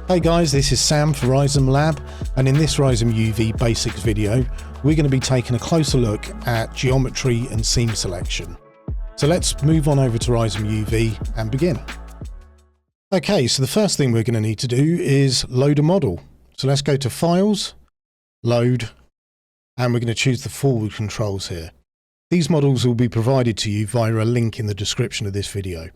Hey guys, this is Sam for Rizom-Lab, and in this RizomUV Basics video, we're going to be taking a closer look at geometry and seam selection. So let's move on over to RizomUV and begin. Okay, so the first thing we're going to need to do is load a model. So let's go to Files, Load, and we're going to choose the forward controls here. These models will be provided to you via a link in the description of this video.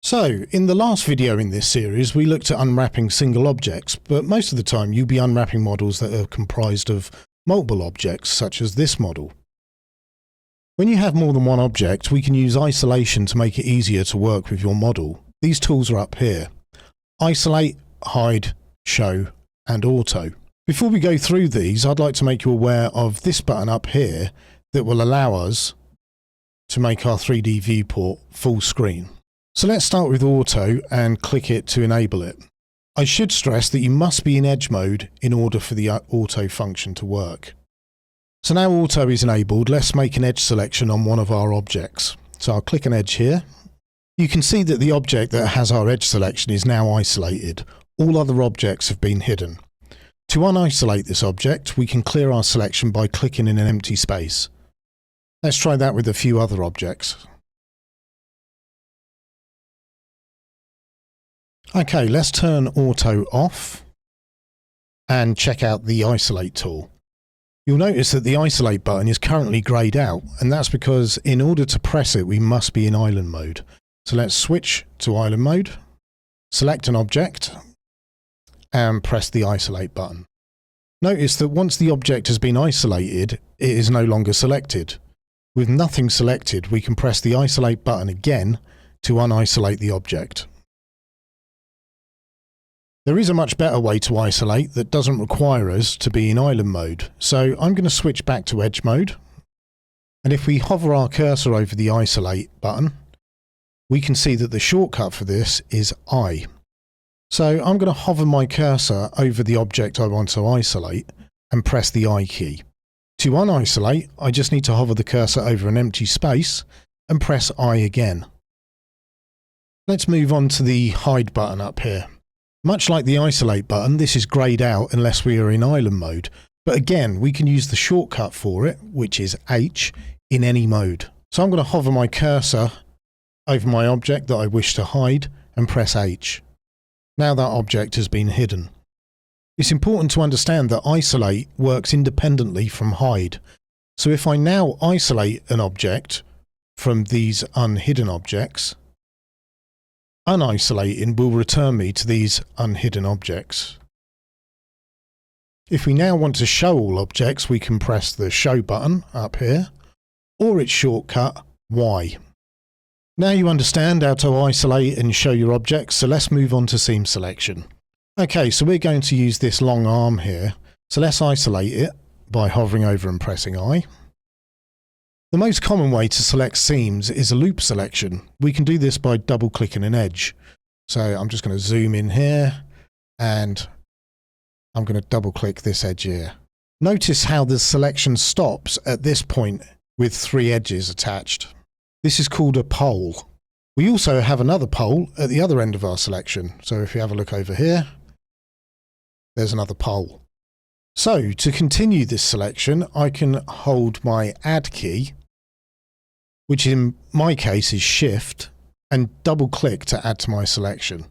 So, in the last video in this series, we looked at unwrapping single objects, but most of the time you'll be unwrapping models that are comprised of multiple objects, such as this model. When you have more than one object, we can use isolation to make it easier to work with your model. These tools are up here: Isolate, Hide, Show, and Auto. Before we go through these, I'd like to make you aware of this button up here that will allow us to make our 3D viewport full screen. So let's start with Auto and click it to enable it. I should stress that you must be in Edge mode in order for the Auto function to work. So now Auto is enabled, let's make an edge selection on one of our objects. So I'll click an edge here. You can see that the object that has our edge selection is now isolated. All other objects have been hidden. To unisolate this object, we can clear our selection by clicking in an empty space. Let's try that with a few other objects. Okay, let's turn Auto off and check out the Isolate tool. You'll notice that the Isolate button is currently greyed out, and that's because in order to press it we must be in island mode. So let's switch to island mode, select an object and press the Isolate button. Notice that once the object has been isolated, it is no longer selected. With nothing selected, we can press the Isolate button again to unisolate the object. There is a much better way to isolate that doesn't require us to be in island mode. So I'm going to switch back to edge mode. And if we hover our cursor over the Isolate button, we can see that the shortcut for this is I. So I'm going to hover my cursor over the object I want to isolate and press the I key. To unisolate, I just need to hover the cursor over an empty space and press I again. Let's move on to the Hide button up here. Much like the Isolate button, this is greyed out unless we are in island mode. But again, we can use the shortcut for it, which is H, in any mode. So I'm going to hover my cursor over my object that I wish to hide and press H. Now that object has been hidden. It's important to understand that Isolate works independently from Hide. So if I now isolate an object from these unhidden objects, unisolating will return me to these unhidden objects. If we now want to show all objects, we can press the Show button up here, or its shortcut Y. Now you understand how to isolate and show your objects, so let's move on to seam selection. Okay, so we're going to use this long arm here, so let's isolate it by hovering over and pressing I. The most common way to select seams is a loop selection. We can do this by double clicking an edge. So I'm just going to zoom in here and I'm going to double click this edge here. Notice how the selection stops at this point with 3 edges attached. This is called a pole. We also have another pole at the other end of our selection. So if you have a look over here, there's another pole. So to continue this selection, I can hold my Add key, which in my case is Shift, and double click to add to my selection.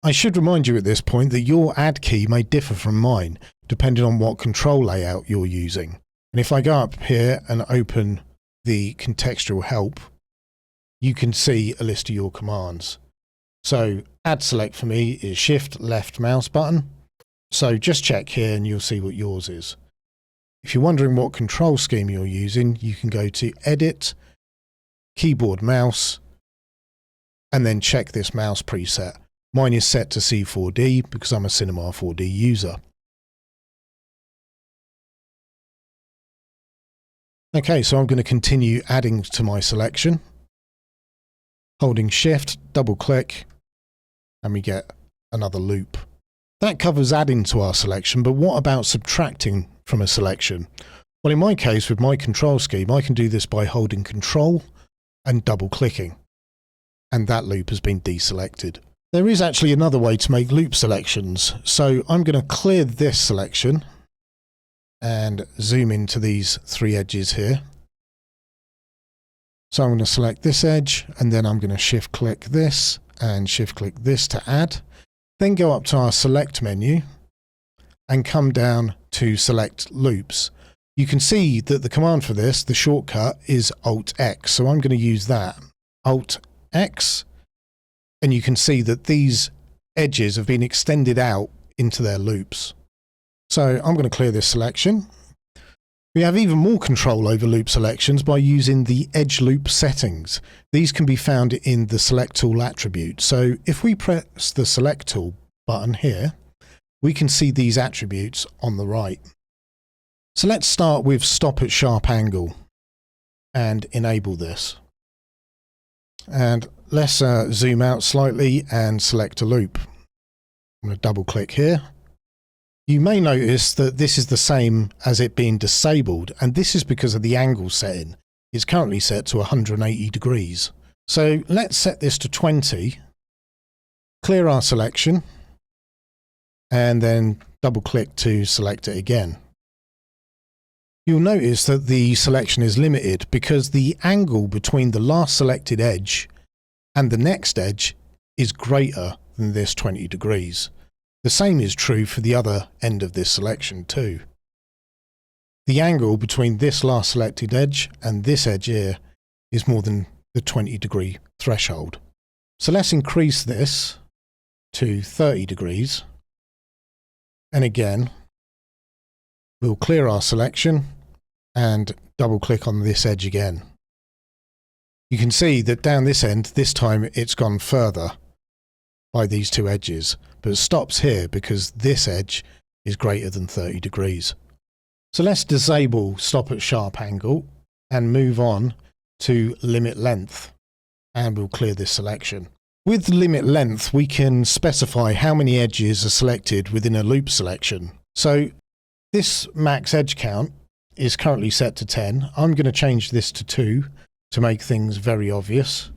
I should remind you at this point that your Add key may differ from mine, depending on what control layout you're using. And if I go up here and open the contextual help, you can see a list of your commands. So Add Select for me is Shift left mouse button. So just check here and you'll see what yours is. If you're wondering what control scheme you're using, you can go to Edit, Keyboard Mouse, and then check this mouse preset. Mine is set to C4D because I'm a Cinema 4D user. Okay, so I'm going to continue adding to my selection. Holding Shift, double click, and we get another loop. That covers adding to our selection, but what about subtracting from a selection? Well, in my case, with my control scheme, I can do this by holding Control and double clicking. And that loop has been deselected. There is actually another way to make loop selections. So I'm going to clear this selection and zoom into these three edges here. So I'm going to select this edge and then I'm going to shift click this and shift click this to add. Then go up to our select menu and come down to select loops. You can see that the command for this, the shortcut, is Alt X. So I'm going to use that. Alt X. And you can see that these edges have been extended out into their loops. So I'm going to clear this selection. We have even more control over loop selections by using the edge loop settings. These can be found in the select tool attribute. So if we press the select tool button here, we can see these attributes on the right. So let's start with stop at sharp angle and enable this. And let's zoom out slightly and select a loop. I'm going to double click here. You may notice that this is the same as it being disabled, and this is because of the angle setting. It's currently set to 180 degrees. So let's set this to 20, clear our selection, and then double click to select it again. You'll notice that the selection is limited because the angle between the last selected edge and the next edge is greater than this 20 degrees. The same is true for the other end of this selection too. The angle between this last selected edge and this edge here is more than the 20 degree threshold. So let's increase this to 30 degrees. And again, we'll clear our selection and double click on this edge again. You can see that down this end, this time it's gone further by these two edges, but it stops here because this edge is greater than 30 degrees. So let's disable stop at sharp angle and move on to limit length, and we'll clear this selection. With limit length, we can specify how many edges are selected within a loop selection. So this max edge count is currently set to 10. I'm going to change this to 2 to make things very obvious.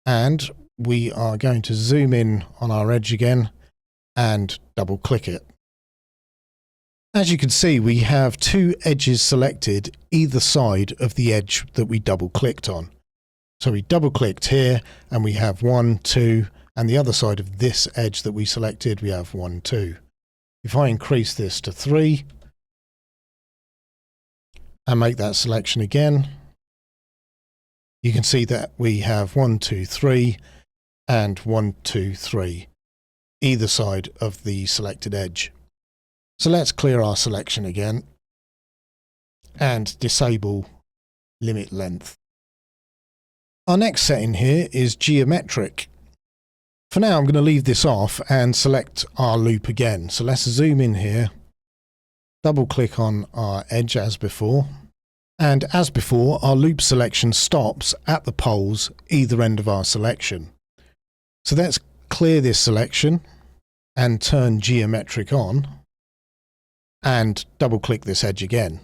And we are going to zoom in on our edge again and double click it. As you can see, we have 2 edges selected either side of the edge that we double clicked on. So we double clicked here and we have 1, 2, and the other side of this edge that we selected, we have 1, 2. If I increase this to 3 and make that selection again, you can see that we have 1, 2, 3 and 1, 2, 3 either side of the selected edge. So let's clear our selection again and disable limit length. Our next setting here is geometric. For now, I'm going to leave this off and select our loop again. So let's zoom in here, double click on our edge as before. And as before, our loop selection stops at the poles either end of our selection. So let's clear this selection and turn geometric on and double click this edge again.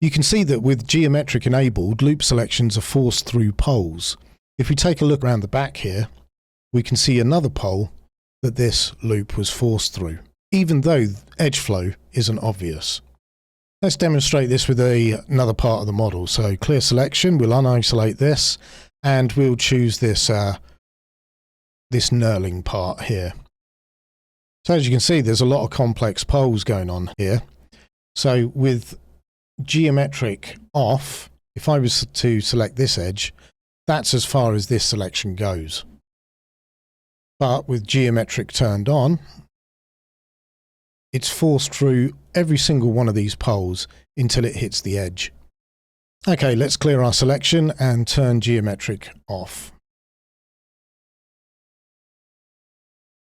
You can see that with geometric enabled, loop selections are forced through poles. If we take a look around the back here, we can see another pole that this loop was forced through, even though edge flow isn't obvious. Let's demonstrate this with another part of the model. So clear selection, we'll unisolate this, and we'll choose this, this knurling part here. So as you can see, there's a lot of complex poles going on here. So with geometric off, if I was to select this edge, that's as far as this selection goes. But with geometric turned on, it's forced through every single one of these poles until it hits the edge. Okay, let's clear our selection and turn geometric off.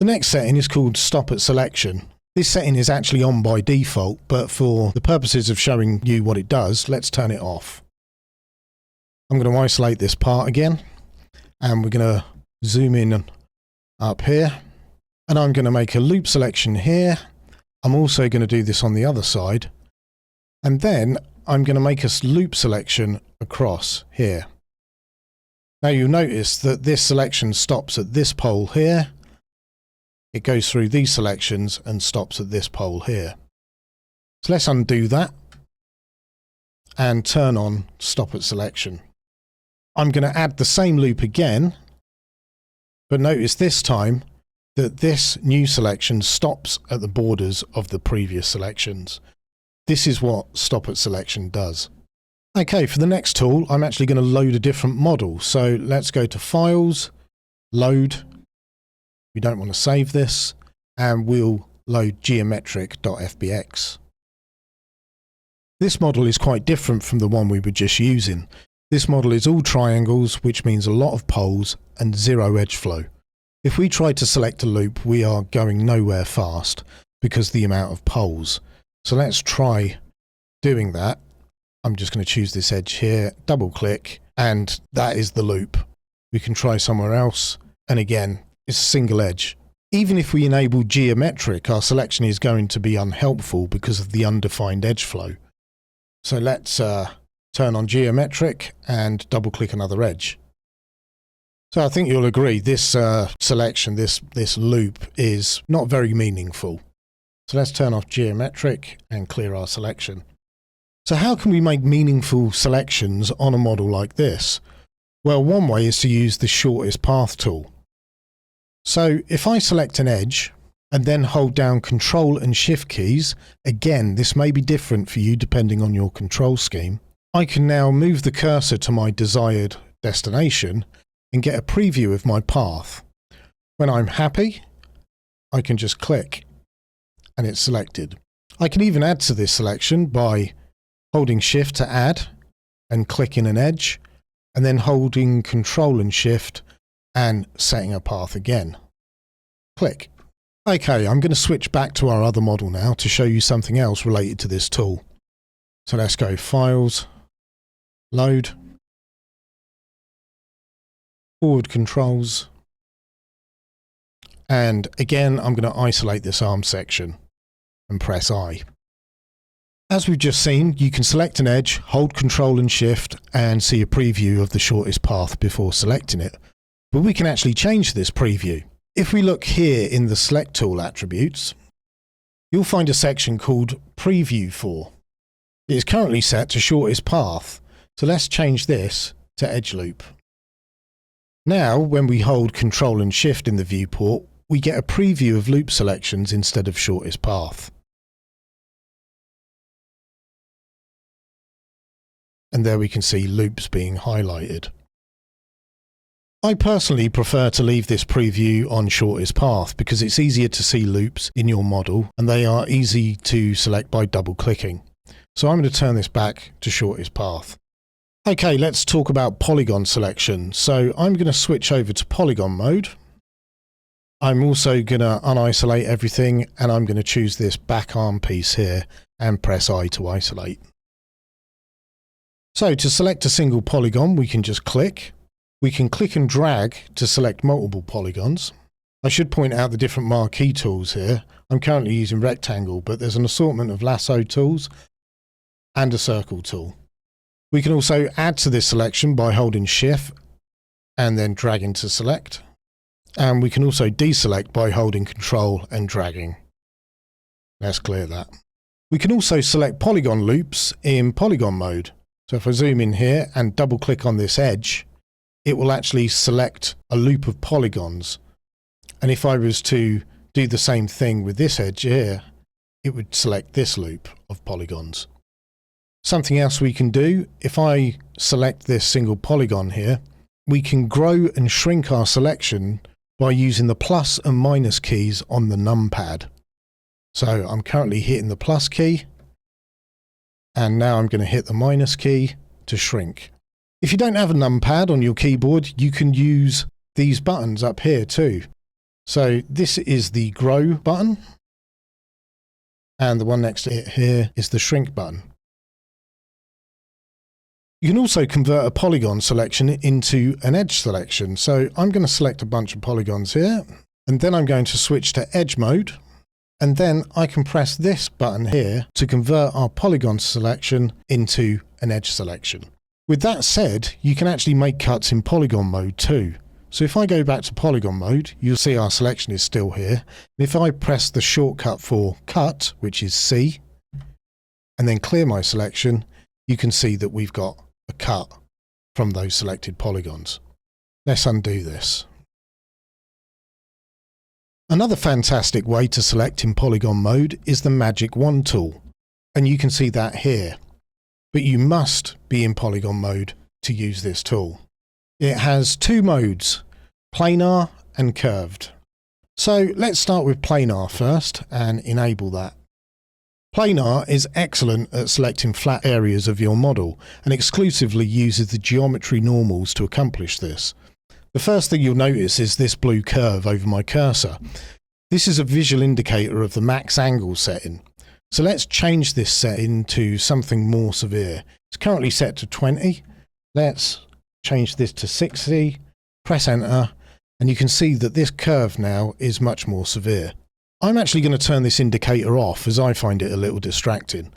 The next setting is called stop at selection. This setting is actually on by default, but for the purposes of showing you what it does, let's turn it off. I'm going to isolate this part again, and we're going to zoom in up here, and I'm going to make a loop selection here. I'm also going to do this on the other side, and then I'm going to make a loop selection across here. Now you'll notice that this selection stops at this pole here. It goes through these selections and stops at this pole here. So let's undo that and turn on stop at selection. I'm going to add the same loop again, but notice this time that this new selection stops at the borders of the previous selections. This is what stop at selection does. Okay, for the next tool, I'm actually going to load a different model. So let's go to Files, Load. We don't want to save this, and we'll load geometric.fbx. This model is quite different from the one we were just using. This model is all triangles, which means a lot of poles and zero edge flow. If we try to select a loop, we are going nowhere fast because of the amount of poles. So let's try doing that. I'm just going to choose this edge here, double click, and that is the loop. We can try somewhere else, and again, it's a single edge. Even if we enable geometric, our selection is going to be unhelpful because of the undefined edge flow. So let's turn on geometric and double click another edge. So I think you'll agree this selection, this loop is not very meaningful. So let's turn off geometric and clear our selection. So how can we make meaningful selections on a model like this? Well, one way is to use the shortest path tool. So if I select an edge and then hold down Control and Shift keys, again, this may be different for you depending on your control scheme, I can now move the cursor to my desired destination and get a preview of my path. When I'm happy, I can just click and it's selected. I can even add to this selection by holding Shift to add and clicking an edge, and then holding Control and Shift and setting a path again. Click. Okay, I'm going to switch back to our other model now to show you something else related to this tool. So let's go Files, Load, Forward Controls, and again I'm going to isolate this arm section and press I. As we've just seen, you can select an edge, hold Control and Shift and see a preview of the shortest path before selecting it. But we can actually change this preview. If we look here in the Select Tool attributes, you'll find a section called Preview For. It is currently set to shortest path, so let's change this to Edge Loop. Now, when we hold Control and Shift in the viewport, we get a preview of loop selections instead of shortest path. And there we can see loops being highlighted. I personally prefer to leave this preview on shortest path because it's easier to see loops in your model and they are easy to select by double clicking. So I'm going to turn this back to shortest path. Okay, let's talk about Polygon Selection. So I'm going to switch over to Polygon mode. I'm also going to unisolate everything and I'm going to choose this back arm piece here and press I to isolate. So to select a single polygon, we can just click. We can click and drag to select multiple polygons. I should point out the different marquee tools here. I'm currently using rectangle, but there's an assortment of lasso tools and a circle tool. We can also add to this selection by holding Shift and then dragging to select. And we can also deselect by holding Control and dragging. Let's clear that. We can also select Polygon Loops in Polygon mode. So if I zoom in here and double click on this edge, it will actually select a loop of polygons. And if I was to do the same thing with this edge here, it would select this loop of polygons. Something else we can do, if I select this single polygon here, we can grow and shrink our selection by using the plus and minus keys on the numpad. So I'm currently hitting the plus key, and now I'm going to hit the minus key to shrink. If you don't have a numpad on your keyboard, you can use these buttons up here too. So this is the grow button, and the one next to it here is the shrink button. You can also convert a polygon selection into an edge selection. So I'm going to select a bunch of polygons here, and then I'm going to switch to edge mode. And then I can press this button here to convert our polygon selection into an edge selection. With that said, you can actually make cuts in polygon mode too. So if I go back to polygon mode, you'll see our selection is still here. And if I press the shortcut for cut, which is C, and then clear my selection, you can see that we've got a cut from those selected polygons. Let's undo this. Another fantastic way to select in polygon mode is the magic wand tool, and you can see that here. But you must be in polygon mode to use this tool. It has two modes, planar and curved. So let's start with planar first and enable that. Planar is excellent at selecting flat areas of your model and exclusively uses the geometry normals to accomplish this. The first thing you'll notice is this blue curve over my cursor. This is a visual indicator of the max angle setting. So let's change this setting to something more severe. It's currently set to 20. Let's change this to 60, press enter, and you can see that this curve now is much more severe. I'm actually going to turn this indicator off as I find it a little distracting.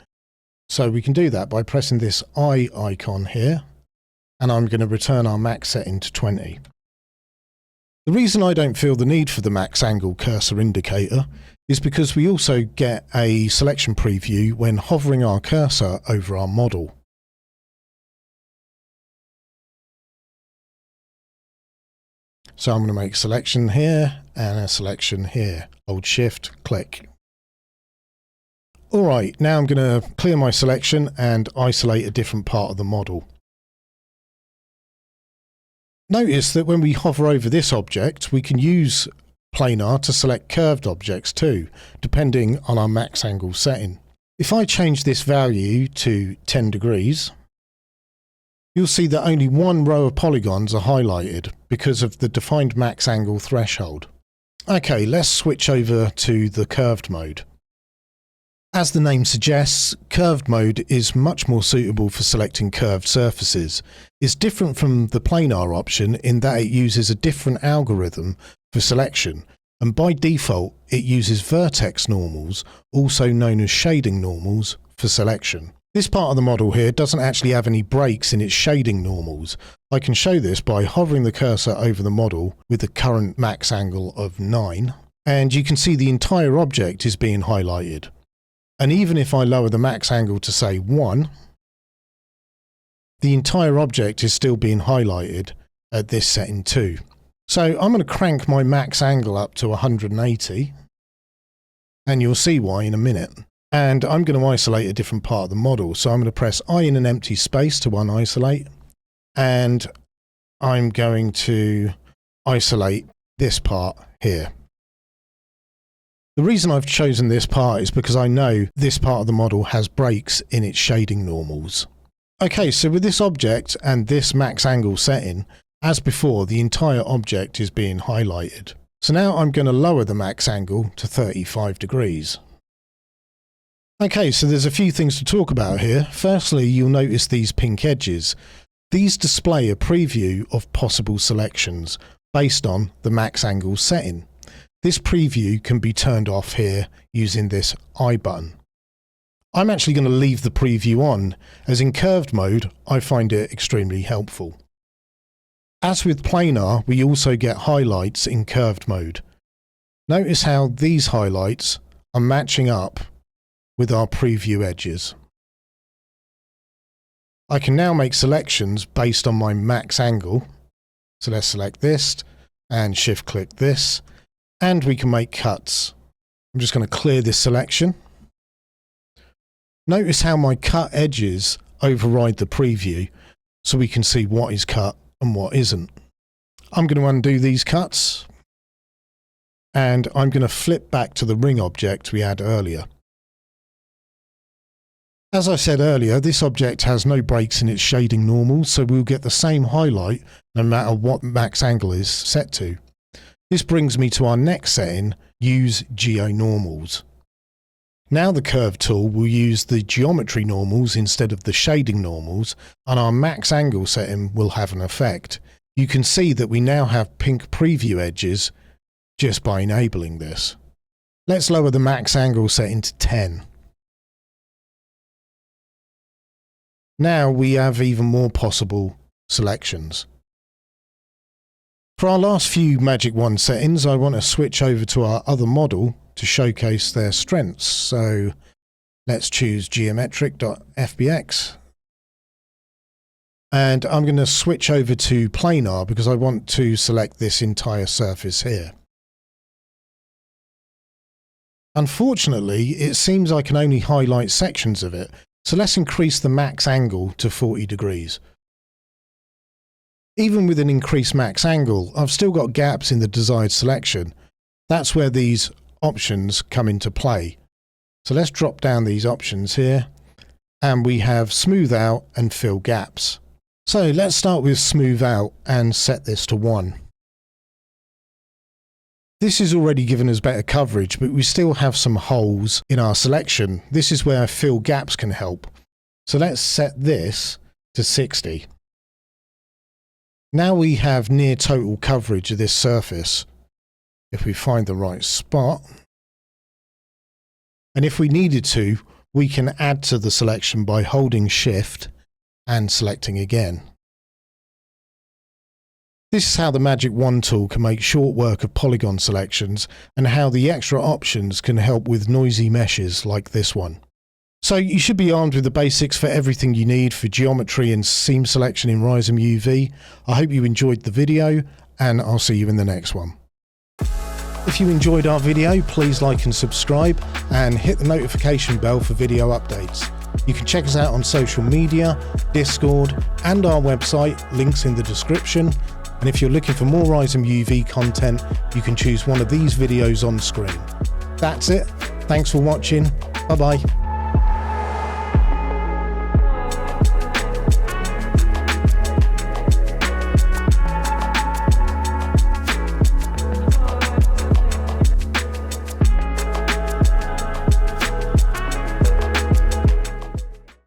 So we can do that by pressing this eye icon here, and I'm going to return our max setting to 20. The reason I don't feel the need for the max angle cursor indicator is because we also get a selection preview when hovering our cursor over our model. So I'm going to make a selection here and a selection here. Hold Shift, click. Alright, now I'm going to clear my selection and isolate a different part of the model. Notice that when we hover over this object, we can use planar to select curved objects too, depending on our max angle setting. If I change this value to 10 degrees, you'll see that only one row of polygons are highlighted because of the defined max angle threshold. Okay, let's switch over to the curved mode. As the name suggests, curved mode is much more suitable for selecting curved surfaces. It's different from the planar option in that it uses a different algorithm for selection, and by default it uses vertex normals, also known as shading normals, for selection. This part of the model here doesn't actually have any breaks in its shading normals. I can show this by hovering the cursor over the model with the current max angle of 9, and you can see the entire object is being highlighted. And even if I lower the max angle to say 1, the entire object is still being highlighted at this setting too. So I'm going to crank my max angle up to 180, and you'll see why in a minute. And I'm going to isolate a different part of the model. So I'm going to press I in an empty space to unisolate, and I'm going to isolate this part here. The reason I've chosen this part is because I know this part of the model has breaks in its shading normals. Okay, so with this object and this max angle setting, as before, the entire object is being highlighted. So now I'm going to lower the max angle to 35 degrees. Okay, so there's a few things to talk about here. Firstly, you'll notice these pink edges. These display a preview of possible selections based on the max angle setting. This preview can be turned off here using this I button. I'm actually going to leave the preview on, as in curved mode I find it extremely helpful. As with planar, we also get highlights in curved mode. Notice how these highlights are matching up with our preview edges. I can now make selections based on my max angle. So let's select this and shift click this. And we can make cuts. I'm just going to clear this selection. Notice how my cut edges override the preview so we can see what is cut and what isn't. I'm going to undo these cuts, and I'm going to flip back to the ring object we had earlier. As I said earlier, this object has no breaks in its shading normals, so we'll get the same highlight no matter what max angle is set to. This brings me to our next setting, use geonormals. Now the curve tool will use the geometry normals instead of the shading normals, and our max angle setting will have an effect. You can see that we now have pink preview edges just by enabling this. Let's lower the max angle setting to 10. Now we have even more possible selections. For our last few Magic Wand settings, I want to switch over to our other model to showcase their strengths. So let's choose geometric.fbx. And I'm going to switch over to planar because I want to select this entire surface here. Unfortunately, it seems I can only highlight sections of it, so let's increase the max angle to 40 degrees. Even with an increased max angle, I've still got gaps in the desired selection. That's where these options come into play. So let's drop down these options here, and we have smooth out and fill gaps. So let's start with smooth out and set this to 1. This is already given us better coverage, but we still have some holes in our selection. This is where fill gaps can help. So let's set this to 60. Now we have near total coverage of this surface, if we find the right spot. And if we needed to, we can add to the selection by holding Shift and selecting again. This is how the Magic Wand tool can make short work of polygon selections, and how the extra options can help with noisy meshes like this one. So you should be armed with the basics for everything you need for geometry and seam selection in RizomUV. I hope you enjoyed the video, and I'll see you in the next one. If you enjoyed our video, please like and subscribe, and hit the notification bell for video updates. You can check us out on social media, Discord, and our website, links in the description. And if you're looking for more RizomUV content, you can choose one of these videos on screen. That's it. Thanks for watching. Bye bye.